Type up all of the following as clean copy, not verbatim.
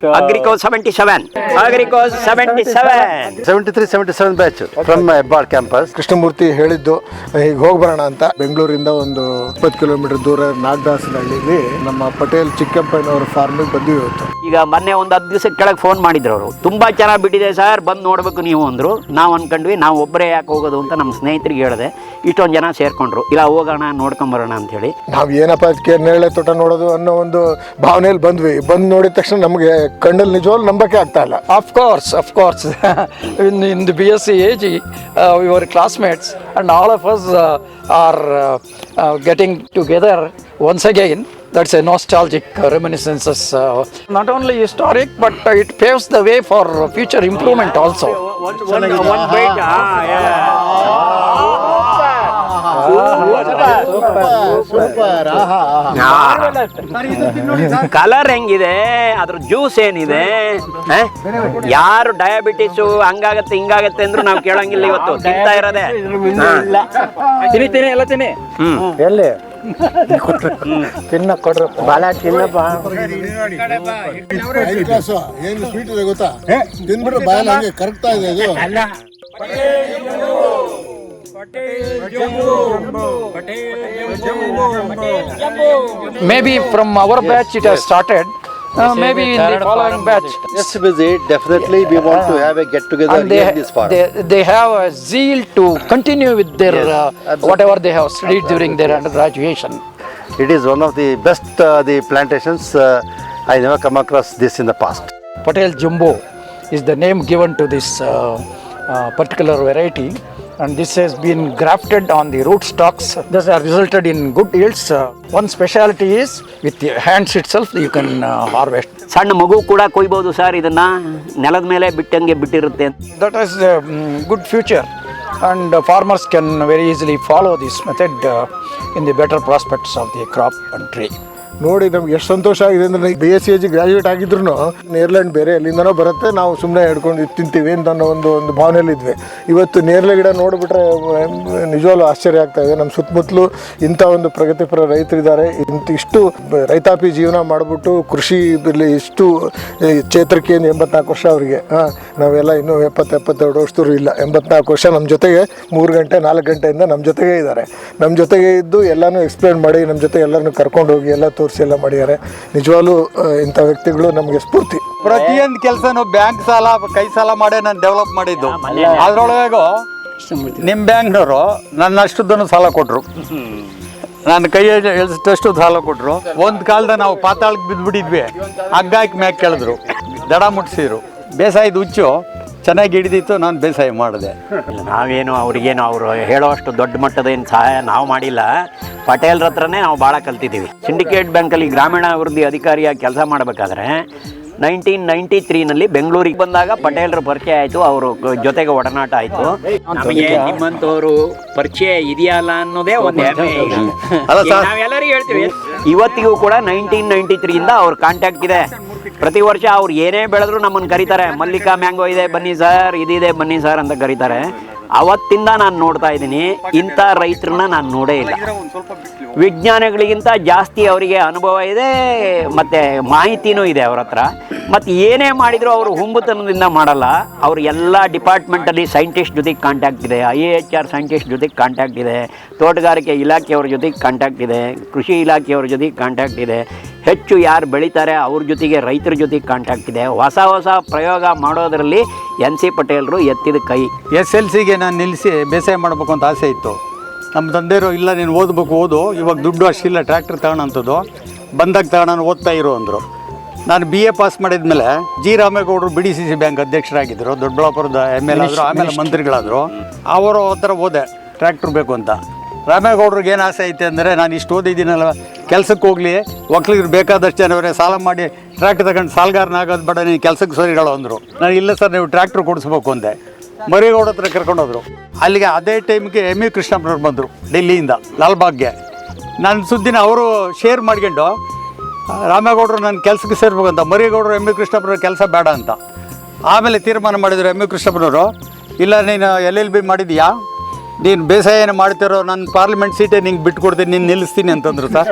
Agricos 77. Agricos 77. 73-77 batch from Hebbal campus. Krishnamurthy ಹೇಳಿದ್ದು ಈಗ ಹೋಗಿ ಬರೋಣ ಅಂತ. ಬೆಂಗಳೂರಿಂದ ಒಂದು 20 ಕಿಲೋಮೀಟರ್ ದೂರ ನಾಗದಾಸನಹಳ್ಳಿಲಿ ನಮ್ಮ ಪಟೇಲ್ ಚಿಕ್ಕಪ್ಪನವರ ಫಾರ್ಮಿಗೆ ಬಂದಿವಿ ಇವತ್ತು. ಈಗ ಮೊನ್ನೆ ಒಂದು 10 ದಿವಸ ಕೆಳಗೆ ಫೋನ್ ಮಾಡಿದ್ರು ಅವರು, ತುಂಬಾ ಚೆನ್ನಾಗಿ ಬಿಟ್ಟಿದೆ ಸರ್, ಬಂದು ನೋಡ್ಬೇಕು ನೀವು ಅಂದ್ರು. ನಾವು ಅನ್ಕೊಂಡ್ವಿ ನಾವು ಒಬ್ಬರೇ ಯಾಕೆ ಹೋಗೋದು ಅಂತ ನಮ್ಮ ಸ್ನೇಹಿತರಿಗೆ ಹೇಳಿದೆ. ಇಷ್ಟೊಂದು ಜನ ಸೇರ್ಕೊಂಡ್ರು, ಇಲ್ಲ ಹೋಗೋಣ ನೋಡ್ಕೊಂಬರೋಣ ಅಂತ ಹೇಳಿ. ನಾವು ಏನಪ್ಪ ಅದಕ್ಕೆ ನೇರಳೆ ತೋಟ ನೋಡೋದು ಅನ್ನೋ ಒಂದು ಭಾವನೆಯಲ್ಲಿ ಬಂದ್ವಿ. ಬಂದು ನೋಡಿದ ತಕ್ಷಣ ನಮಗೆ ಕಣ್ಣಲ್ಲಿ ನಿಜವಾಗ್ಲೂ ನಂಬಕ್ಕೆ ಆಗ್ತಾ ಇಲ್ಲ. Of course. in the BSc AG, we were classmates, and all of us are getting together once again. That's a nostalgic reminiscences. Not only historic, but it paves the way for future improvement also. Colour ಹೆಂಗಿದೆ, ಅದ್ರ juice ಏನಿದೆ, ಯಾರು diabetes ಹಂಗಾಗತ್ತೆ ಹಿಂಗಾಗತ್ತೆ ಅಂದ್ರು ನಾವು ಕೇಳಂಗಿಲ್ಲ. ಇವತ್ತು ತಿಂತಾ ಇರೋದೆ ತಿನ್ನಿ ಎಲ್ಲ ತಿನ್ನಿ. ಎಲ್ಲಿ ತಿನ್ನ ಕೊಡ್ರಿ ಬಾಳ ತಿನ್ನಪ್ಪ. ಏನು ಸ್ವೀಟ್ ಇದೆ ಗೊತ್ತಾ, ತಿಂದ್ಬಿಟ್ಟು ಬಾಯಲ್ಲಿ ಹಂಗೆ ಕರಗ್ತಾ ಇದೆ ಇದು. Maybe from our batch it has started. Maybe in the following batch. Just visit. Definitely, we want to have a get together in this farm. They have a zeal to continue with their whatever they have studied during their undergraduation. It is one of the best the plantations. I never come across this in the past. Patel Jumbo is the name given to this particular variety, and this has been grafted on the root stocks. This has resulted in good yields. One speciality is with the hands itself you can harvest. ಸಣ್ಣ ಮಗು ಕೂಡ ಕೊಯ್ಬೋದು sir, ಇದನ್ನ ನೆಲದ ಮೇಲೆ ಬಿಟ್ಟಂಗೆ ಬಿಟ್ಟಿರುತ್ತೆ. That is a good future, and farmers can very easily follow this method in the better prospects of the crop and tree. ನೋಡಿ ನಮ್ಗೆ ಎಷ್ಟು ಸಂತೋಷ ಆಗಿದೆ ಅಂದರೆ BSc AG ಗ್ರಾಜ್ಯುಯೇಟ್ ಆಗಿದ್ರು ನೇರಳೆ ಹಣ್ಣು ಬೇರೆ ಎಲ್ಲಿಂದನೋ ಬರುತ್ತೆ, ನಾವು ಸುಮ್ಮನೆ ಹಿಡ್ಕೊಂಡು ತಿಂತೀವಿ ಅಂತ ಅನ್ನೋ ಒಂದು ಭಾವನೆಯಲ್ಲಿ ಇದ್ವಿ. ಇವತ್ತು ನೇರಳೆ ಗಿಡ ನೋಡಿಬಿಟ್ರೆ ನಿಜವಾಗ್ಲೂ ಆಶ್ಚರ್ಯ ಆಗ್ತಾ ಇದೆ. ನಮ್ಮ ಸುತ್ತಮುತ್ತಲು ಇಂಥ ಒಂದು ಪ್ರಗತಿಪರ ರೈತರಿದ್ದಾರೆ. ಇಷ್ಟು ರೈತಾಪಿ ಜೀವನ ಮಾಡಿಬಿಟ್ಟು ಕೃಷಿ ಇಲ್ಲಿ ಇಷ್ಟು ಚೇತರಿಕೆಯಿಂದ 84 ವರ್ಷ ಅವರಿಗೆ. ನಾವೆಲ್ಲ ಇನ್ನೂ 70-72 ವರ್ಷದವರು ಇಲ್ಲ. 84 ವರ್ಷ ನಮ್ಮ ಜೊತೆಗೆ 3 ಗಂಟೆ 4 ಗಂಟೆಯಿಂದ ನಮ್ಮ ಜೊತೆಗೆ ಇದ್ದಾರೆ. ನಮ್ಮ ಜೊತೆಗೆ ಇದ್ದು ಎಲ್ಲನೂ ಎಕ್ಸ್ಪ್ಲೇನ್ ಮಾಡಿ ನಮ್ಮ ಜೊತೆ ಎಲ್ಲರನ್ನೂ ಕರ್ಕೊಂಡು ಹೋಗಿ ಎಲ್ಲ ತೋರಿಸಿ ಎಲ್ಲ ಮಾಡಿದ್ದಾರೆ. ನಿಜವಾಗ್ಲೂ ಇಂಥ ವ್ಯಕ್ತಿಗಳು ನಮಗೆ ಸ್ಫೂರ್ತಿ. ಪ್ರತಿಯೊಂದು ಕೆಲಸನೂ ಬ್ಯಾಂಕ್ ಸಾಲ ಕೈ ಸಾಲ ಮಾಡೇ ನಾನು ಡೆವಲಪ್ ಮಾಡಿದ್ದು. ಅದರೊಳಗೂ ನಿಮ್ಮ ಬ್ಯಾಂಕ್ನವರು ನನ್ನ ಅಷ್ಟುದನ್ನು ಸಾಲ ಕೊಟ್ಟರು, ನನ್ನ ಕೈ ಎಷ್ಟಷ್ಟು ಸಾಲ ಕೊಟ್ಟರು. ಒಂದು ಕಾಲದ ನಾವು ಪಾತಾಳಕ್ಕೆ ಬಿದ್ದುಬಿಟ್ಟಿದ್ವಿ, ಹಗ್ಗ ಹಾಕಿ ಮ್ಯಾಕ್ ಕೇಳಿದ್ರು, ದಡ ಮುಟ್ಟಿಸಿದ್ರು. ಬೇಸಾಯದ ಹುಚ್ಚು ಚೆನ್ನಾಗಿ ಹಿಡಿದಿತ್ತು, ನಾನು ಬೇಸಾಯ ಮಾಡಿದೆ. ನಾವೇನು ಅವ್ರಿಗೇನು ಅವರು ಹೇಳೋ ಅಷ್ಟು ದೊಡ್ಡ ಮಟ್ಟದ ಏನು ಸಹಾಯ ನಾವು ಮಾಡಿಲ್ಲ. ಪಟೇಲ್ರ ಹತ್ರನೇ ನಾವು ಭಾಳ ಕಲ್ತಿದ್ದೀವಿ. ಸಿಂಡಿಕೇಟ್ ಬ್ಯಾಂಕಲ್ಲಿ ಗ್ರಾಮೀಣ ಅಭಿವೃದ್ಧಿ ಅಧಿಕಾರಿಯಾಗಿ ಕೆಲಸ ಮಾಡಬೇಕಾದ್ರೆ 1993ನಲ್ಲಿ ಬೆಂಗಳೂರಿಗೆ ಬಂದಾಗ ಪಟೇಲ್ರ ಪರಿಚಯ ಆಯಿತು, ಅವರು ಜೊತೆಗೆ ಒಡನಾಟ ಆಯಿತು. ನಮಗೆ ನಿಮ್ಮಂಥವ್ರು ಪರಿಚಯ ಇದೆಯಲ್ಲ ಅನ್ನೋದೇ ಒಂದು ಹೆಮ್ಮೆ. ನಾವೆಲ್ಲರಿಗೂ ಹೇಳ್ತೀವಿ. ಇವತ್ತಿಗೂ ಕೂಡ 1993ಇಂದ ಅವ್ರ ಕಾಂಟ್ಯಾಕ್ಟ್ ಇದೆ. ಪ್ರತಿ ವರ್ಷ ಅವ್ರು ಏನೇ ಬೆಳೆದ್ರು ನಮ್ಮನ್ನು ಕರೀತಾರೆ. ಮಲ್ಲಿಕಾ ಮ್ಯಾಂಗೋ ಇದೆ ಬನ್ನಿ ಸರ್, ಇದಿದೆ ಬನ್ನಿ ಸರ್ ಅಂತ ಕರೀತಾರೆ. ಅವತ್ತಿಂದ ನಾನು ನೋಡ್ತಾ ಇದ್ದೀನಿ. ಇಂಥ ರೈತರನ್ನ ನಾನು ನೋಡೇ ಇಲ್ಲ. ವಿಜ್ಞಾನಿಗಳಿಗಿಂತ ಜಾಸ್ತಿ ಅವರಿಗೆ ಅನುಭವ ಇದೆ ಮತ್ತು ಮಾಹಿತಿನೂ ಇದೆ ಅವ್ರ ಹತ್ರ. ಮತ್ತು ಏನೇ ಮಾಡಿದರೂ ಅವರು ಹುಂಬುತನದಿಂದ ಮಾಡಲ್ಲ. ಅವರು ಎಲ್ಲ ಡಿಪಾರ್ಟ್ಮೆಂಟಲ್ಲಿ ಸೈಂಟಿಸ್ಟ್ ಜೊತೆಗೆ ಕಾಂಟ್ಯಾಕ್ಟ್ ಇದೆ, IAHR ಸೈಂಟಿಸ್ಟ್ ಜೊತೆಗೆ ಕಾಂಟ್ಯಾಕ್ಟ್ ಇದೆ, ತೋಟಗಾರಿಕೆ ಇಲಾಖೆಯವ್ರ ಜೊತೆಗೆ ಕಾಂಟ್ಯಾಕ್ಟ್ ಇದೆ, ಕೃಷಿ ಇಲಾಖೆಯವ್ರ ಜೊತೆಗೆ ಕಾಂಟ್ಯಾಕ್ಟ್ ಇದೆ. ಹೆಚ್ಚು ಯಾರು ಬೆಳೀತಾರೆ ಅವ್ರ ಜೊತೆಗೆ ರೈತರ ಜೊತೆಗೆ ಕಾಂಟ್ಯಾಕ್ಟ್ ಇದೆ. ಹೊಸ ಪ್ರಯೋಗ ಮಾಡೋದರಲ್ಲಿ NC ಪಟೇಲ್ರು ಎತ್ತಿದ ಕೈ. SLCಗೆ ನಾನು ನಿಲ್ಲಿಸಿ ಬೇಸಾಯ ಮಾಡಬೇಕು ಅಂತ ಆಸೆ ಇತ್ತು. ನಮ್ಮ ತಂದೆಯವರು ಇಲ್ಲ ನೀನು ಓದು, ಇವಾಗ ದುಡ್ಡು ಅಷ್ಟಿಲ್ಲ ಟ್ರ್ಯಾಕ್ಟರ್ ತಗೊಳ್ಳೋಂಥದ್ದು, ಬಂದಾಗ ತಗೊಳ್ಳೋಣ ಓದ್ತಾ ಇರು ಅಂದರು. ನಾನು BA ಪಾಸ್ ಮಾಡಿದ್ಮೇಲೆ G. ರಾಮೇಗೌಡರು BDCC ಬ್ಯಾಂಕ್ ಅಧ್ಯಕ್ಷರಾಗಿದ್ದರು, ದೊಡ್ಡಬಳ್ಳಾಪುರದ ML ಆದರು, ಆಮೇಲೆ ಮಂತ್ರಿಗಳಾದರು. ಅವರ ಹತ್ರ ಹೋದೆ ಟ್ರ್ಯಾಕ್ಟರ್ ಬೇಕು ಅಂತ. ರಾಮೇಗೌಡ್ರಿಗೆ ಏನು ಆಸೆ ಐತೆ ಅಂದರೆ ನಾನು ಇಷ್ಟು ಓದಿದ್ದೀನಲ್ಲ, ಕೆಲಸಕ್ಕೆ ಹೋಗಲಿ, ಒಕ್ಕಲಿಗರು ಬೇಕಾದಷ್ಟು ಜನವರೇ ಸಾಲ ಮಾಡಿ ಟ್ರ್ಯಾಕ್ಟರ್ ತಗೊಂಡು ಸಾಲಗಾರನಾಗೋದು ಬೇಡ, ನೀನು ಕೆಲಸಕ್ಕೆ ಸರಿಗಳು ಅಂದರು. ನಾನು ಇಲ್ಲ ಸರ್ ನೀವು ಟ್ರ್ಯಾಕ್ಟರ್ ಕೊಡಿಸ್ಬೇಕು ಅಂದೆ. ಮರಿಗೌಡ ಹತ್ರ ಕರ್ಕೊಂಡೋದ್ರು. ಅಲ್ಲಿಗೆ ಅದೇ ಟೈಮ್ಗೆ ME ಕೃಷ್ಣಪ್ಪನವ್ರು ಬಂದರು ಡೆಲ್ಲಿಯಿಂದ ಲಾಲ್ಬಾಗ್ಗೆ. ನನ್ನ ಸುದ್ದಿನ ಅವರು ಶೇರ್ ಮಾಡ್ಕೊಂಡು ರಾಮೇಗೌಡರು ನನ್ನ ಕೆಲಸಕ್ಕೆ ಸೇರ್ಬೇಕು ಅಂತ. ಮರಿಗೌಡರು ME ಕೃಷ್ಣಪ್ಪನವ್ರ ಕೆಲಸ ಬೇಡ ಅಂತ. ಆಮೇಲೆ ತೀರ್ಮಾನ ಮಾಡಿದರು ME ಕೃಷ್ಣಪ್ಪನವರು, ಇಲ್ಲ ನೀನು LLB ಮಾಡಿದೀಯಾ, ನೀನು ಬೇಸಾಯ ಏನು ಮಾಡ್ತಿರೋ, ನನ್ನ ಪಾರ್ಲಿಮೆಂಟ್ ಸೀಟೇ ನಿಂಗೆ ಬಿಟ್ಕೊಡ್ತೀನಿ, ನೀನು ನಿಲ್ಲಿಸ್ತೀನಿ ಅಂತಂದರು ಸರ್.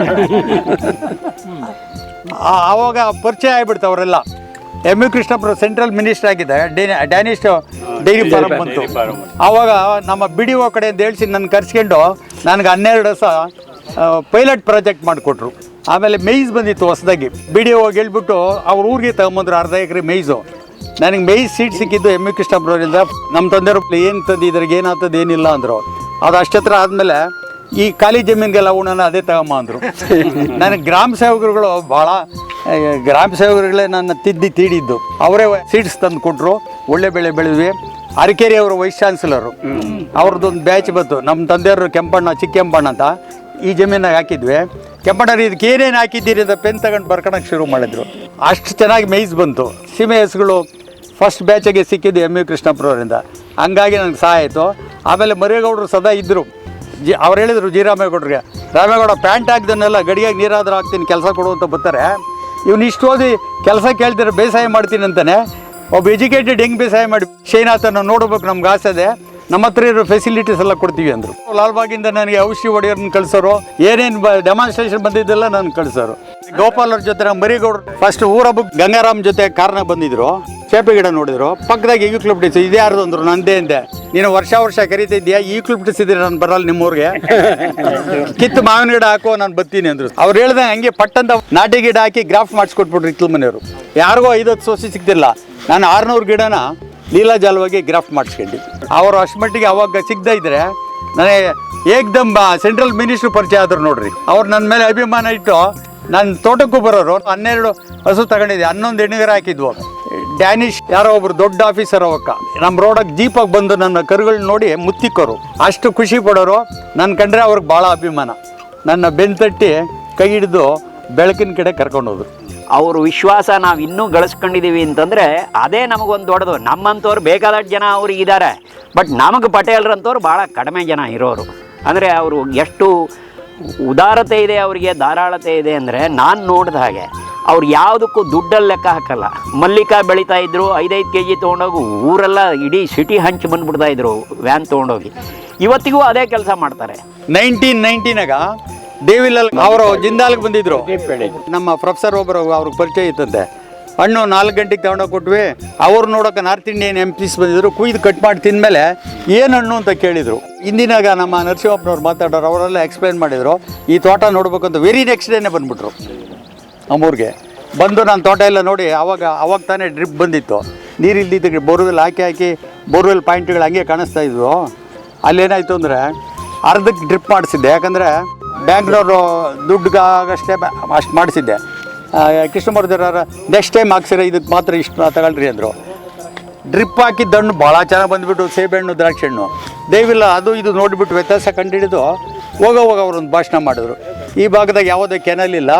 ಆವಾಗ ಪರಿಚಯ ಆಗಿಬಿಡ್ತು ಅವರೆಲ್ಲ. M U Krishnappa central minister ಆಗಿದ್ದ ಡ್ಯಾನಿಶ್ ಡೈರಿ ಫಾರ್ಮ್ ಬಂತು. ಆವಾಗ ನಮ್ಮ ಬಿ ಡಿ ಒ ಕಡೆಯಿಂದ ಹೇಳಿಸಿ ನನ್ನ ಕರ್ಸ್ಕೊಂಡು ನನಗೆ 12 ವರ್ಷ ಪೈಲಟ್ ಪ್ರಾಜೆಕ್ಟ್ ಮಾಡಿಕೊಟ್ರು. ಆಮೇಲೆ ಮೇಯ್ಸ್ ಬಂದಿತ್ತು ಹೊಸದಾಗಿ, ಬಿ ಡಿ ಒಗೆ ಹೇಳ್ಬಿಟ್ಟು ಅವ್ರ ಊರಿಗೆ ತಗೊಂಬಂದ್ರು 1/2 ಎಕರೆ ಮೇಯ್ಸು. ನನಗೆ ಮೇಯ್ಸ್ ಸೀಟ್ ಸಿಕ್ಕಿದ್ದು ಎಮ್ ಯು ಕೃಷ್ಣಪ್ಪರವರಿಂದ. ನಮ್ಮ ತಂದೆಯವರು ಏನು ತಂದು ಇದ್ರಿಗೆ ಏನಾಗ್ತದೆ ಏನಿಲ್ಲ ಅಂದರು. ಅದು ಅಷ್ಟತ್ರ ಆದಮೇಲೆ ಈ ಖಾಲಿ ಜಮೀನಿಗೆಲ್ಲ ಅವನನ್ನ ಅದೇ ತಗೊಂಬ ಅಂದರು. ನನಗೆ ಗ್ರಾಮ ಸೇವಕರುಗಳು ಭಾಳ, ಗ್ರಾಮ ಸೇವಕರುಗಳೇ ನನ್ನ ತೀಡಿದ್ದು. ಅವರೇ ಸೀಡ್ಸ್ ತಂದು ಕೊಟ್ಟರು, ಒಳ್ಳೆ ಬೆಳೆ ಬೆಳೆದ್ವಿ. ಅರಕೇರಿ ಅವರು ವೈಸ್ ಚಾನ್ಸಲರು, ಅವ್ರದ್ದೊಂದು ಬ್ಯಾಚ್ ಬಂತು. ನಮ್ಮ ತಂದೆಯವರು ಕೆಂಪಣ್ಣ, ಚಿಕ್ಕ ಕೆಂಪಣ್ಣ ಅಂತ ಈ ಜಮೀನಾಗ ಹಾಕಿದ್ವಿ. ಕೆಂಪಣ್ಣ ಇದಕ್ಕೆ ಏನೇನು ಹಾಕಿದ್ದೀರಿ ಅಂತ ಪೆನ್ ತಗೊಂಡು ಬರ್ಕೊಳಕ್ಕೆ ಶುರು ಮಾಡಿದ್ರು. ಅಷ್ಟು ಚೆನ್ನಾಗಿ ಮೇಯ್ಸ್ ಬಂತು. ಸೀಮೆ ಹಸುಗಳು ಫಸ್ಟ್ ಬ್ಯಾಚಿಗೆ ಸಿಕ್ಕಿದ್ದು ಎಮ್ ಯು ಕೃಷ್ಣಪ್ಪರವರಿಂದ. ಹಂಗಾಗಿ ನನಗೆ ಸಹಾಯ ಆಯಿತು. ಆಮೇಲೆ ಮರೇಗೌಡರು ಸದಾ ಇದ್ದರು. ಅವ್ರು ಹೇಳಿದರು ರಾಮೇಗೌಡರಿಗೆ, ರಾಮೇಗೌಡ ಪ್ಯಾಂಟ್ ಹಾಕ್ದನ್ನೆಲ್ಲ ಗಡಿಯಾಗಿ ನೀರಾದರೂ ಹಾಕ್ತೀನಿ ಕೆಲಸ ಕೊಡು ಅಂತ ಬರ್ತಾರೆ. ಇವ್ನು ಇಷ್ಟು ಓದಿ ಕೆಲಸ ಕೇಳ್ತಾರೆ, ಬೇಸಾಯ ಮಾಡ್ತೀನಿ ಅಂತಾನೆ. ಒಬ್ಬ ಎಜುಕೇಟೆಡ್ ಹೆಂಗೆ ಬೇಸಾಯ ಮಾಡಿ ಶ್ರೀನಾಥನ ನೋಡ್ಬೇಕು, ನಮ್ಗೆ ಆಸೆ ಇದೆ, ನಮ್ಮ ಹತ್ರ ಇರೋ ಫೆಸಿಲಿಟೀಸ್ ಎಲ್ಲ ಕೊಡ್ತೀವಿ ಅಂದರು. ಲಾಲ್ಬಾಗಿಂದ ನನಗೆ ಔಷಧಿ ಹೊಡೆಯೋರನ್ನ ಕಳಿಸೋರು, ಏನೇನು ಡೆಮಾನ್ಸ್ಟ್ರೇಷನ್ ಬಂದಿದ್ದೆಲ್ಲ ನಾನು ಕಳಿಸೋರು. ಗೋಪಾಲ್ ಅವ್ರ ಜೊತೆ ನಮ್ಮ ಮರಿಗೌಡರು ಫಸ್ಟ್ ಊರ ಹಬ್ಬಕ್ಕೆ ಗಂಗಾರಾಮ್ ಜೊತೆ ಕಾರ್ನಾಗ ಬಂದಿದ್ರು. ಚೇಪೆ ಗಿಡ ನೋಡಿದ್ರು, ಪಕ್ಕದಾಗ ಯೂಕ್ಲಿಪ್ಟಿಸ್ ಇದೆ ಯಾರ್ದು ಅಂದರು. ನಂದೇ ಅಂದೆ. ನೀನು ವರ್ಷ ಕರೀತಾ ಇದೆಯಾ, ಯೂಕ್ಲಿಪ್ಟಿಸ್ ಇದ್ರೆ ನಾನು ಬರಲ್ಲ ನಿಮ್ಮೂರಿಗೆ, ಕಿತ್ತು ಮಾವಿನ ಗಿಡ ಹಾಕೋ ನಾನು ಬರ್ತೀನಿ ಅಂದರು. ಅವ್ರು ಹೇಳ್ದಂಗೆ ಹಂಗೆ ಪಟ್ಟಂತ ನಾಟಿ ಗಿಡ ಹಾಕಿ ಗ್ರಾಫ್ಟ್ ಮಾಡಿಸ್ಕೊಟ್ಬಿಟ್ರು ಹಿತ್ತಲ ಮನೆಯವರು. ಯಾರಿಗೋ 5-10 ಸೋಸಿ ಸಿಗ್ತಿಲ್ಲ. ನಾನು 600 ಗಿಡನ ಲೀಲಾಜಾಲವಾಗಿ ಗ್ರಾಫ್ಟ್ ಮಾಡಿಸ್ಕೊಂಡು ಅವರು ಅಷ್ಟಮಟ್ಟಿಗೆ ಅವಾಗ ಸಿಗ್ತಾ ಇದ್ರೆ ನನಗೆ ಏಕ್ದಮ್ ಸೆಂಟ್ರಲ್ ಮಿನಿಸ್ಟ್ರು ಪರಿಚಯ ಆದರು ನೋಡ್ರಿ. ಅವ್ರು ನನ್ನ ಮೇಲೆ ಅಭಿಮಾನ ಇಟ್ಟು ನನ್ನ ತೋಟಕ್ಕೂ ಬರೋರು. 12 ಹಸು ತಗೊಂಡಿದ್ದೆ, 11 ಹೆಣ್ಣಿಗರ ಹಾಕಿದ್ವು. ಡ್ಯಾನಿಶ್ ಯಾರೋ ಒಬ್ರು ದೊಡ್ಡ ಆಫೀಸರ್ ಅವಕ್ಕ ನಮ್ಮ ರೋಡಕ್ಕೆ ಜೀಪಾಗಿ ಬಂದು ನನ್ನ ಕರುಗಳನ್ನ ನೋಡಿ ಮುತ್ತಿಕ್ಕರು. ಅಷ್ಟು ಖುಷಿ ಪಡೋರು. ನನ್ನ ಕಂಡ್ರೆ ಅವ್ರಿಗೆ ಭಾಳ ಅಭಿಮಾನ. ನನ್ನ ಬೆನ್ನು ತಟ್ಟಿ ಕೈ ಹಿಡಿದು ಬೆಳಕಿನ ಕಡೆ ಕರ್ಕೊಂಡೋದ್ರು. ಅವ್ರ ವಿಶ್ವಾಸ ನಾವು ಇನ್ನೂ ಗಳಿಸ್ಕೊಂಡಿದ್ದೀವಿ ಅಂತಂದರೆ ಅದೇ ನಮಗೊಂದು ದೊಡ್ಡದು. ನಮ್ಮಂಥವ್ರು ಬೇಕಾದಷ್ಟು ಜನ ಅವ್ರಿಗೆ ಇದ್ದಾರೆ, ಬಟ್ ನಮಗೆ ಪಟೇಲ್ರಂಥವ್ರು ಭಾಳ ಕಡಿಮೆ ಜನ ಇರೋರು. ಅಂದರೆ ಅವರು ಎಷ್ಟು ಉದಾರತೆ ಇದೆ, ಅವರಿಗೆ ಧಾರಾಳತೆ ಇದೆ ಅಂದರೆ ನಾನು ನೋಡಿದ ಹಾಗೆ ಅವ್ರು ಯಾವುದಕ್ಕೂ ದುಡ್ಡಲ್ಲಿ ಲೆಕ್ಕ ಹಾಕಲ್ಲ. ಮಲ್ಲಿಕ ಬೆಳೀತಾ ಇದ್ರು, 5-5 kg ತೊಗೊಂಡೋಗಿ ಊರೆಲ್ಲ ಇಡೀ ಸಿಟಿ ಹಂಚಿ ಬಂದುಬಿಡ್ತಾಯಿದ್ರು ವ್ಯಾನ್ ತೊಗೊಂಡೋಗಿ. ಇವತ್ತಿಗೂ ಅದೇ ಕೆಲಸ ಮಾಡ್ತಾರೆ. 1990ನಾಗ ದೇವಿಲಲ್ ಅವರು ಜಿಂದಾಲ್ಗೆ ಬಂದಿದ್ರು. ನಮ್ಮ ಪ್ರೊಫೆಸರ್ ಒಬ್ಬರು ಅವ್ರಿಗೆ ಪರಿಚಯ ಇತ್ತಂತೆ. ಹಣ್ಣು 4 ಗಂಟೆಗೆ ತಗೊಂಡೋಗಿ ಕೊಟ್ವಿ. ಅವ್ರು ನೋಡೋಕೆ ನಾರ್ತ್ ಇಂಡಿಯನ್ MPs ಬಂದಿದ್ರು. ಕುಯ್ದು ಕಟ್ ಮಾಡಿ ತಿಂದಮೇಲೆ ಏನು ಹಣ್ಣು ಅಂತ ಕೇಳಿದರು. ಇಂದಿನಾಗ ನಮ್ಮ ನರಸಿಂಹಪ್ಪನವ್ರು ಮಾತಾಡೋರು, ಅವರೆಲ್ಲ ಎಕ್ಸ್ಪ್ಲೈನ್ ಮಾಡಿದರು. ಈ ತೋಟ ನೋಡ್ಬೇಕು ಅಂತ ವೆರಿ ನೆಕ್ಸ್ಟ್ ಡೇನೇ ಬಂದುಬಿಟ್ರು ನಮ್ಮೂರಿಗೆ. ಬಂದು ನಾನು ತೋಟ ಎಲ್ಲ ನೋಡಿ ಅವಾಗ ತಾನೇ ಡ್ರಿಪ್ ಬಂದಿತ್ತು. ನೀರು ಇಲ್ದಿದ್ದಕ್ಕೆ ಬೋರ್ವೆಲ್ ಹಾಕಿ ಬೋರ್ವೆಲ್ ಪಾಯಿಂಟ್ಗಳು ಹಂಗೆ ಕಾಣಿಸ್ತಾ ಇದ್ವು. ಅಲ್ಲೇನಾಯಿತು ಅಂದರೆ ಅರ್ಧಕ್ಕೆ ಡ್ರಿಪ್ ಮಾಡಿಸಿದ್ದೆ. ಯಾಕಂದರೆ ಬ್ಯಾಂಕ್ನವರು ದುಡ್ಡುಗಾಗಷ್ಟೇ ಅಷ್ಟು ಮಾಡಿಸಿದ್ದೆ. ಕೃಷ್ಣಮೂರ್ತಿಯವ್ರ ನೆಕ್ಸ್ಟ್ ಟೈಮ್ ಹಾಕ್ಸಿರ ಇದಕ್ಕೆ ಮಾತ್ರ ಇಷ್ಟು ತಗೊಳ್ರಿ ಅಂದರು. ಡ್ರಿಪ್ ಹಾಕಿದ್ದ ಹಣ್ಣು ಭಾಳ ಚೆನ್ನಾಗಿ ಬಂದುಬಿಟ್ಟು, ಸೇಬೆಹಣ್ಣು, ದ್ರಾಕ್ಷಿ ಹಣ್ಣು. ದಯವಿಲ್ಲ ಅದು ಇದು ನೋಡಿಬಿಟ್ಟು ವ್ಯತ್ಯಾಸ ಕಂಡುಹಿಡಿದು ಹೋಗೋವಾಗ ಅವರೊಂದು ಭಾಷಣ ಮಾಡಿದ್ರು. ಈ ಭಾಗದಾಗ ಯಾವುದೇ ಕೆನಲ್ ಇಲ್ಲ,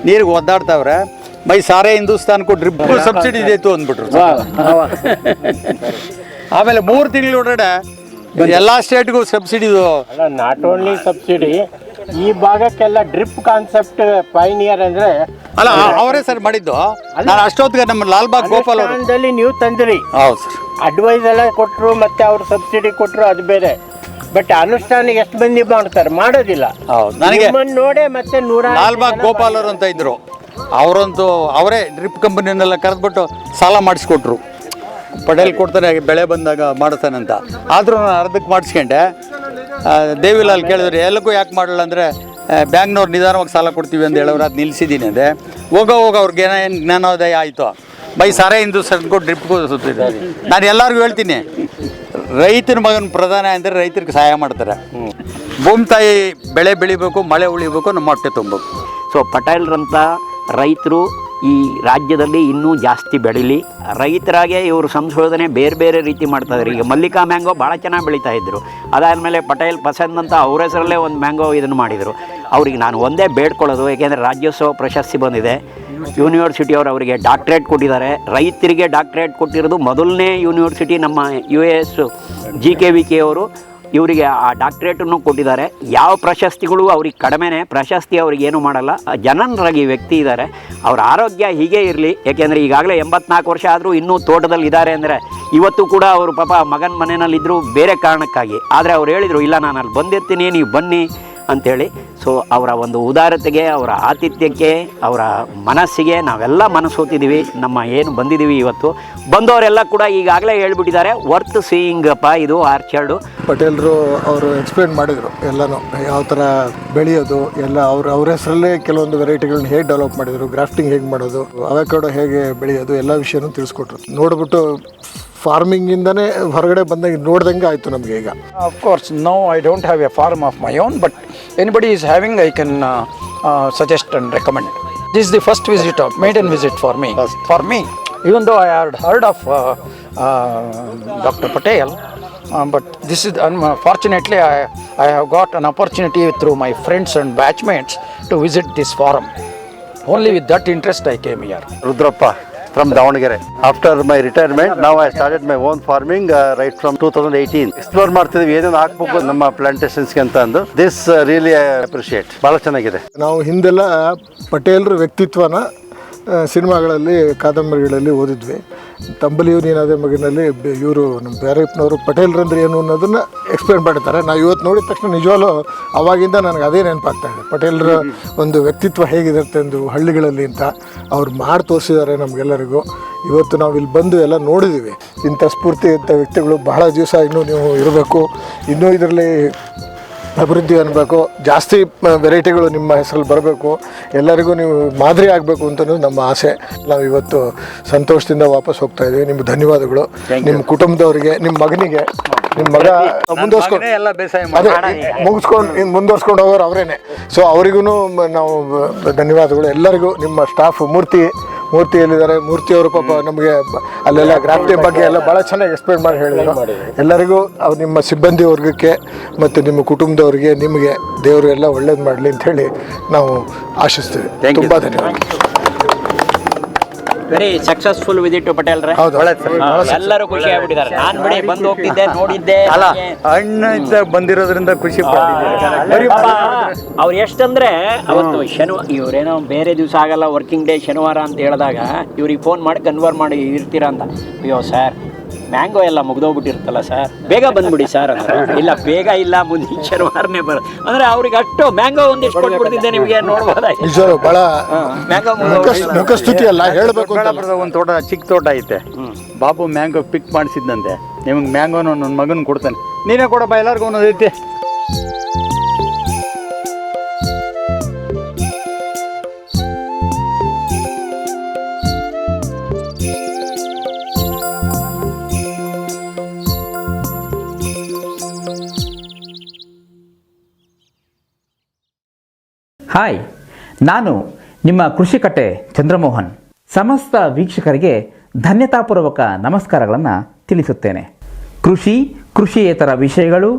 ನೀರಿಗೆ ಒದ್ದಾಡ್ತಾವ್ರೆ, ಮೈ ಸಾರೇ ಹಿಂದೂಸ್ತಾನ್ಗೂ ಡ್ರಿಪ್ ಸಬ್ಸಿಡಿ ಇದೆಯಿತು ಅಂದ್ಬಿಟ್ರು. ಆಮೇಲೆ 3 ತಿಂಗಳೊಳಗಡೆ ಎಲ್ಲ ಸ್ಟೇಟ್ಗೂ ಸಬ್ಸಿಡಿದು. ನಾಟ್ ಓನ್ಲಿ ಸಬ್ಸಿಡಿ, ಈ ಭಾಗಕ್ಕೆಲ್ಲ ಡ್ರಿಪ್ ಕಾನ್ಸೆಪ್ಟ್ ಪೈನಿಯರ್ ಅಂದ್ರೆ ಅಲ್ಲ ಅವರೇ ಸರ್ ಮಾಡಿದ್ದು. ನಾನು ಅಷ್ಟೊತ್ತಿಗೆ ನಮ್ಮ ಲಾಲ್ಬಾಗ್ ಗೋಪಾಲ್ ಅವರು ನೀವು ತಂದ್ರಿ. ಹೌದು ಸರ್. ಅಡ್ವೈಸ್ ಎಲ್ಲ ಕೊಟ್ಟರು, ಮತ್ತೆ ಅವ್ರು ಸಬ್ಸಿಡಿ ಕೊಟ್ಟರು, ಅದು ಬೇರೆ. ಬಟ್ ಅನುಷ್ಠಾನ ಎಷ್ಟು ಮಂದಿ ಮಾಡ್ತಾರೆ, ಮಾಡೋದಿಲ್ಲ. ಹೌದು, ನನಗೆ ನೋಡೇ ಮತ್ತೆ ಲಾಲ್ಬಾಗ್ ಗೋಪಾಲ್ ಅವರು ಅಂತ ಇದ್ರು. ಅವರಂತೂ ಅವರೇ ಡ್ರಿಪ್ ಕಂಪನಿಯನ್ನೆಲ್ಲ ಕರೆದ್ಬಿಟ್ಟು ಸಾಲ ಮಾಡಿಸ್ಕೊಟ್ರು. ಪಟೇಲ್ ಕೊಡ್ತಾನೆ ಬೆಳೆ ಬಂದಾಗ ಮಾಡ್ತಾನಂತ. ಆದರೂ ನಾನು ಅರ್ಧಕ್ಕೆ ಮಾಡಿಸ್ಕೊಂಡೆ. ದೇವಿಲಾಲ್ ಕೇಳಿದ್ರು ಎಲ್ಲಕ್ಕೂ ಯಾಕೆ ಮಾಡಲ್ಲ ಅಂದರೆ ಬ್ಯಾಂಕ್ನವ್ರು ನಿಧಾನವಾಗಿ ಸಾಲ ಕೊಡ್ತೀವಿ ಅಂತ ಹೇಳೋರು. ಅದು ನಿಲ್ಲಿಸಿದ್ದೀನಿ ಅಂದೆ. ಹೋಗೋ ಅವ್ರಿಗೆ ಏನು ಜ್ಞಾನೋದಯ ಆಯಿತು. ಬೈ ಸಾರೇ ಹಿಂದೂ ಸರ್ಕೊಂಡು ಡ್ರಿಪ್ಗೂ ಸುತ್ತಿದ್ದಾರೆ. ನಾನು ಎಲ್ಲರಿಗೂ ಹೇಳ್ತೀನಿ, ರೈತನ ಮಗನ ಪ್ರಧಾನ ಅಂದರೆ ರೈತರಿಗೆ ಸಹಾಯ ಮಾಡ್ತಾರೆ. ಭೂಮಿ ತಾಯಿ ಬೆಳೆ ಬೆಳಿಬೇಕು, ಮಳೆ ಉಳಿಬೇಕು, ನಮ್ಮ ಹೊಟ್ಟೆ ತುಂಬಬೇಕು. ಸೊ ಪಟೇಲ್ರಂಥ ರೈತರು ಈ ರಾಜ್ಯದಲ್ಲಿ ಇನ್ನೂ ಜಾಸ್ತಿ ಬೆಳೀಲಿ. ರೈತರಾಗೆ ಇವರು ಸಂಶೋಧನೆ ಬೇರೆ ಬೇರೆ ರೀತಿ ಮಾಡ್ತಾಯಿದ್ರು. ಈಗ ಮಲ್ಲಿಕಾ ಮ್ಯಾಂಗೋ ಭಾಳ ಚೆನ್ನಾಗಿ ಬೆಳೀತಾ ಇದ್ದರು. ಅದಾದಮೇಲೆ ಪಟೇಲ್ ಪಸಂದ್ ಅಂತ ಅವ್ರ ಹೆಸರಲ್ಲೇ ಒಂದು ಮ್ಯಾಂಗೋ ಇದನ್ನು ಮಾಡಿದರು. ಅವ್ರಿಗೆ ನಾನು ಒಂದೇ ಬೇಡ್ಕೊಳ್ಳೋದು, ಏಕೆಂದರೆ ರಾಜ್ಯೋತ್ಸವ ಪ್ರಶಸ್ತಿ ಬಂದಿದೆ, ಯೂನಿವರ್ಸಿಟಿಯವರು ಅವರಿಗೆ ಡಾಕ್ಟ್ರೇಟ್ ಕೊಟ್ಟಿದ್ದಾರೆ. ರೈತರಿಗೆ ಡಾಕ್ಟ್ರೇಟ್ ಕೊಟ್ಟಿರೋದು ಮೊದಲನೇ ಯೂನಿವರ್ಸಿಟಿ ನಮ್ಮ US GKVK ಅವರು ಇವರಿಗೆ ಆ ಡಾಕ್ಟ್ರೇಟನ್ನು ಕೊಟ್ಟಿದ್ದಾರೆ. ಯಾವ ಪ್ರಶಸ್ತಿಗಳು ಅವ್ರಿಗೆ ಕಡಿಮೆನೇ, ಪ್ರಶಸ್ತಿ ಅವ್ರಿಗೆ ಏನೂ ಮಾಡಲ್ಲ. ಜನನರಾಗಿ ವ್ಯಕ್ತಿ ಇದ್ದಾರೆ. ಅವ್ರ ಆರೋಗ್ಯ ಹೀಗೆ ಇರಲಿ. ಏಕೆಂದರೆ ಈಗಾಗಲೇ 84 ವರ್ಷ ಆದರೂ ಇನ್ನೂ ತೋಟದಲ್ಲಿ ಇದ್ದಾರೆ ಅಂದರೆ ಇವತ್ತು ಕೂಡ ಅವರು ಪಾಪ ಮಗನ ಮನೆಯಲ್ಲಿದ್ದರು ಬೇರೆ ಕಾರಣಕ್ಕಾಗಿ. ಆದರೆ ಅವ್ರು ಹೇಳಿದರು, ಇಲ್ಲ ನಾನು ಅಲ್ಲಿ ಬಂದಿರ್ತೀನಿ, ನೀವು ಬನ್ನಿ, ಅಂಥೇಳಿ. ಸೊ ಅವರ ಒಂದು ಉದಾರತೆಗೆ, ಅವರ ಆತಿಥ್ಯಕ್ಕೆ, ಅವರ ಮನಸ್ಸಿಗೆ ನಾವೆಲ್ಲ ಮನಸ್ಸೋತಿದ್ದೀವಿ. ನಮ್ಮ ಏನು ಬಂದಿದ್ದೀವಿ ಇವತ್ತು, ಬಂದವರೆಲ್ಲ ಕೂಡ ಈಗಾಗಲೇ ಹೇಳ್ಬಿಟ್ಟಿದ್ದಾರೆ, ವರ್ತ್ ಸೀಯಿಂಗಪ್ಪ ಇದು ಆರ್ಚರ್ಡು. ಪಟೇಲ್ರು ಅವರು ಎಕ್ಸ್ಪ್ಲೇನ್ ಮಾಡಿದರು ಎಲ್ಲನೂ, ಯಾವ ಥರ ಬೆಳೆಯೋದು ಎಲ್ಲ ಅವ್ರ ಹೆಸರಲ್ಲೇ ಕೆಲವೊಂದು ವೆರೈಟಿಗಳನ್ನ ಹೇಗೆ ಡೆವಲಪ್ ಮಾಡಿದರು, ಗ್ರಾಫ್ಟಿಂಗ್ ಹೇಗೆ ಮಾಡೋದು, ಅವಕಾಡೋ ಹೇಗೆ ಬೆಳೆಯೋದು, ಎಲ್ಲ ವಿಷಯನೂ ತಿಳಿಸ್ಕೊಟ್ರು. ನೋಡ್ಬಿಟ್ಟು ಫಾರ್ಮಿಂಗಿಂದನೇ ಹೊರಗಡೆ ಬಂದಂಗೆ ನೋಡ್ದಂಗೆ ಆಯಿತು ನಮಗೆ ಈಗ. Of course, no, I don't have a farm of my own, but anybody is having, I can suggest and recommend. This is the first visit of maiden visit for me. For me, even though I had heard of Dr. Patel, but this is unfortunately I have got an opportunity through my friends and batchmates to visit this forum. Only with that interest I came here. Rudrappa from Davangere. After my retirement, now I started my own farming right from 2018. Explore ಮಾಡ್ತಿದ್ವಿ ಏನೇನು ಹಾಕ್ಬೇಕು ನಮ್ಮ ಪ್ಲಾಂಟೇಶನ್ಸ್ಗೆ ಅಂತ ಅಂದು. This really I appreciate. ಭಾಳ ಚೆನ್ನಾಗಿದೆ. ನಾವು ಹಿಂದೆಲ್ಲ ಪಟೇಲ್ರ ವ್ಯಕ್ತಿತ್ವನ ಸಿನಿಮಾಗಳಲ್ಲಿ, ಕಾದಂಬರಿಗಳಲ್ಲಿ ಓದಿದ್ವಿ. ತಂಬಲಿಯು ನೀನಾದ ಮಗನಲ್ಲಿ ಇವರು ನಮ್ಮ ಬ್ಯಾರಪ್ಪನವರು ಪಟೇಲ್ರಂದ್ರೆ ಏನು ಅನ್ನೋದನ್ನು ಎಕ್ಸ್ಪ್ಲೇನ್ ಮಾಡಿರ್ತಾರೆ. ನಾವು ಇವತ್ತು ನೋಡಿದ ತಕ್ಷಣ ನಿಜವಾಗ್ಲೂ ಅವಾಗಿಂದ ನನಗೆ ಅದೇ ನೆನಪಾಗ್ತಾ ಇದೆ, ಪಟೇಲ್ರ ಒಂದು ವ್ಯಕ್ತಿತ್ವ ಹೇಗಿರುತ್ತೆ ಎಂದು ಹಳ್ಳಿಗಳಲ್ಲಿ ಅಂತ ಅವ್ರು ಮಾಡಿ ತೋರಿಸಿದ್ದಾರೆ ನಮಗೆಲ್ಲರಿಗೂ. ಇವತ್ತು ನಾವು ಇಲ್ಲಿ ಬಂದು ಎಲ್ಲ ನೋಡಿದ್ದೀವಿ. ಇಂಥ ಸ್ಫೂರ್ತಿ ಇಂಥ ವ್ಯಕ್ತಿಗಳು ಬಹಳ ದಿವಸ ಇನ್ನೂ ನೀವು ಇರಬೇಕು, ಇನ್ನೂ ಇದರಲ್ಲಿ ಅಭಿವೃದ್ಧಿ ಅನ್ನಬೇಕು, ಜಾಸ್ತಿ ವೆರೈಟಿಗಳು ನಿಮ್ಮ ಹೆಸರಲ್ಲಿ ಬರಬೇಕು, ಎಲ್ಲರಿಗೂ ನೀವು ಮಾದರಿ ಆಗಬೇಕು ಅಂತಲೂ ನಮ್ಮ ಆಸೆ. ನಾವು ಇವತ್ತು ಸಂತೋಷದಿಂದ ವಾಪಸ್ ಹೋಗ್ತಾ ಇದ್ದೀವಿ. ನಿಮ್ಗೆ ಧನ್ಯವಾದಗಳು. ನಿಮ್ಮ ಕುಟುಂಬದವರಿಗೆ, ನಿಮ್ಮ ಮಗನಿಗೆ, ನಿಮ್ಮ ಮಗ ಮುಂದುವರ್ಸ್ಕೊಂಡು ಎಲ್ಲ ಬೇಸಾಯ ಅದೇ ಮುಂದುವರ್ಸ್ಕೊಂಡು ಹೋಗೋರು ಅವರೇನೆ. ಸೊ ಅವರಿಗೂ ನಾವು ಧನ್ಯವಾದಗಳು. ಎಲ್ಲರಿಗೂ ನಿಮ್ಮ ಸ್ಟಾಫ್ ಮೂರ್ತಿ ಎಲ್ಲಿದ್ದಾರೆ, ಮೂರ್ತಿಯವರು ಪಾಪ ನಮಗೆ ಅಲ್ಲೆಲ್ಲ ಗ್ರಾಫ್ಟಿಂಗ್ ಬಗ್ಗೆ ಎಲ್ಲ ಭಾಳ ಚೆನ್ನಾಗಿ ಎಕ್ಸ್ಪ್ಲೇನ್ ಮಾಡಿ ಹೇಳಿದರು. ಎಲ್ಲರಿಗೂ ನಿಮ್ಮ ಸಿಬ್ಬಂದಿ ವರ್ಗಕ್ಕೆ ಮತ್ತು ನಿಮ್ಮ ಕುಟುಂಬದವರಿಗೆ, ನಿಮಗೆ ದೇವರು ಎಲ್ಲ ಒಳ್ಳೇದು ಮಾಡಲಿ ಅಂಥೇಳಿ ನಾವು ಆಶಿಸ್ತೀವಿ. ತುಂಬ ಧನ್ಯವಾದ. ವೆರಿ ಸಕ್ಸಸ್ಫುಲ್ ವಿಸಿಟ್ ಪಟೇಲ್ರೆ. ಹೌದು, ಎಲ್ಲರೂ ಖುಷಿ ಆಗ್ಬಿಟ್ಟಿದ್ದಾರೆ. ನಾನು ಬಿಡಿ ಬಂದು ಹೋಗ್ತಿದ್ದೆ, ನೋಡಿದ್ದೆ. ಅಲ್ಲ, ಅಣ್ಣ ಬಂದಿರೋದ್ರಿಂದ ಖುಷಿ ಪಡ್ತಿದ್ದಾರೆ. ಅವ್ರು ಎಷ್ಟಂದ್ರೆ ಅವತ್ತು ಇವರೇನೋ ಬೇರೆ ದಿವಸ ಆಗಲ್ಲ, ವರ್ಕಿಂಗ್ ಡೇ ಶನಿವಾರ ಅಂತ ಹೇಳಿದಾಗ ಇವ್ರಿಗೆ ಫೋನ್ ಮಾಡಿ ಕನ್ಫರ್ಮ್ ಮಾಡಿ ಇರ್ತೀರಾ ಅಂತ. ಅಯ್ಯೋ ಸರ್, ಮ್ಯಾಂಗೋ ಎಲ್ಲ ಮುಗ್ದೋಗ್ಬಿಟ್ಟಿರ್ತಲ್ಲ ಸರ್, ಬೇಗ ಬಂದ್ಬಿಡಿ ಸರ್ ಅಂದ್ರೆ. ಇಲ್ಲ, ಬೇಗ ಇಲ್ಲ, ಮುಂದಿನ ಶನಿವಾರನೇ ಅಂದ್ರೆ ಅವ್ರಿಗೆ ಅಷ್ಟು ಮ್ಯಾಂಗೋ ಒಂದಿಷ್ಟು ಕೊಟ್ಬಿಡ್ತಿದ್ದೆ ನಿಮಗೆ, ನೋಡ್ಬೋದಾಗಿ. ನಿಜವಾಗ್ಲೂ ಭಾಳ ಮ್ಯಾಂಗೋ ಮುಖಸ್ತುತಿ ಅಲ್ಲ ಹೇಳಬೇಕು. ಒಂದು ತೋಟ, ಚಿಕ್ಕ ತೋಟ ಐತೆ. ಬಾಬು ಮ್ಯಾಂಗೋ ಪಿಕ್ ಮಾಡಿಸಿದ್ದಂತೆ, ನಿಮಗೆ ಮ್ಯಾಂಗೋನ ನನ್ನ ಮಗನ ಕೊಡ್ತಾನೆ, ನೀನೇ ಕೊಡಪ್ಪ ಎಲ್ಲರಿಗೂ ಒಂದೊಂದು ಐತೆ. ಹಾಯ್, ನಾನು ನಿಮ್ಮ ಕೃಷಿಕಟ್ಟೆ ಚಂದ್ರಮೋಹನ್. ಸಮಸ್ತ ವೀಕ್ಷಕರಿಗೆ ಧನ್ಯತಾಪೂರ್ವಕ ನಮಸ್ಕಾರಗಳನ್ನು ತಿಳಿಸುತ್ತೇನೆ. ಕೃಷಿಯೇತರ ವಿಷಯಗಳು,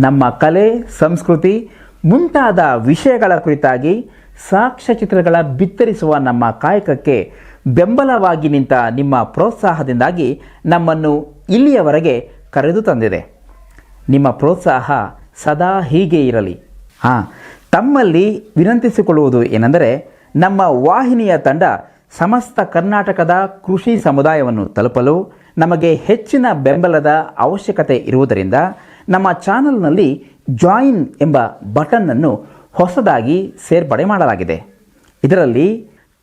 ನಮ್ಮ ಕಲೆ, ಸಂಸ್ಕೃತಿ ಮುಂತಾದ ವಿಷಯಗಳ ಕುರಿತಾಗಿ ಸಾಕ್ಷ್ಯಚಿತ್ರಗಳ ಬಿತ್ತರಿಸುವ ನಮ್ಮ ಕಾಯಕಕ್ಕೆ ಬೆಂಬಲವಾಗಿ ನಿಂತ ನಿಮ್ಮ ಪ್ರೋತ್ಸಾಹದಿಂದಾಗಿ ನಮ್ಮನ್ನು ಇಲ್ಲಿಯವರೆಗೆ ಕರೆದು ತಂದಿದೆ. ನಿಮ್ಮ ಪ್ರೋತ್ಸಾಹ ಸದಾ ಹೀಗೆ ಇರಲಿ. ತಮ್ಮಲ್ಲಿ ವಿನಂತಿಸಿಕೊಳ್ಳುವುದು ಏನೆಂದರೆ, ನಮ್ಮ ವಾಹಿನಿಯ ತಂಡ ಸಮಸ್ತ ಕರ್ನಾಟಕದ ಕೃಷಿ ಸಮುದಾಯವನ್ನು ತಲುಪಲು ನಮಗೆ ಹೆಚ್ಚಿನ ಬೆಂಬಲದ ಅವಶ್ಯಕತೆ ಇರುವುದರಿಂದ ನಮ್ಮ ಚಾನಲ್ನಲ್ಲಿ ಜಾಯಿನ್ ಎಂಬ ಬಟನ್ನನ್ನು ಹೊಸದಾಗಿ ಸೇರ್ಪಡೆ ಮಾಡಲಾಗಿದೆ. ಇದರಲ್ಲಿ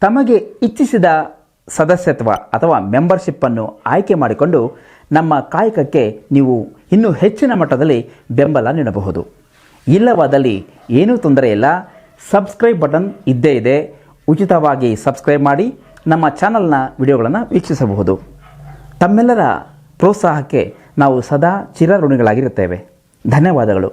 ತಮಗೆ ಇಚ್ಛಿಸಿದ ಸದಸ್ಯತ್ವ ಅಥವಾ ಮೆಂಬರ್ಶಿಪ್ಪನ್ನು ಆಯ್ಕೆ ಮಾಡಿಕೊಂಡು ನಮ್ಮ ಕಾಯಕಕ್ಕೆ ನೀವು ಇನ್ನೂ ಹೆಚ್ಚಿನ ಮಟ್ಟದಲ್ಲಿ ಬೆಂಬಲ ನೀಡಬಹುದು. ಇಲ್ಲವಾದಲ್ಲಿ ಏನೂ ತೊಂದರೆ ಇಲ್ಲ, ಸಬ್ಸ್ಕ್ರೈಬ್ ಬಟನ್ ಇದ್ದೇ ಇದೆ. ಉಚಿತವಾಗಿ ಸಬ್ಸ್ಕ್ರೈಬ್ ಮಾಡಿ ನಮ್ಮ ಚಾನಲ್ನ ವಿಡಿಯೋಗಳನ್ನು ವೀಕ್ಷಿಸಬಹುದು. ತಮ್ಮೆಲ್ಲರ ಪ್ರೋತ್ಸಾಹಕ್ಕೆ ನಾವು ಸದಾ ಚಿರಋಣಿಗಳಾಗಿರುತ್ತೇವೆ. ಧನ್ಯವಾದಗಳು.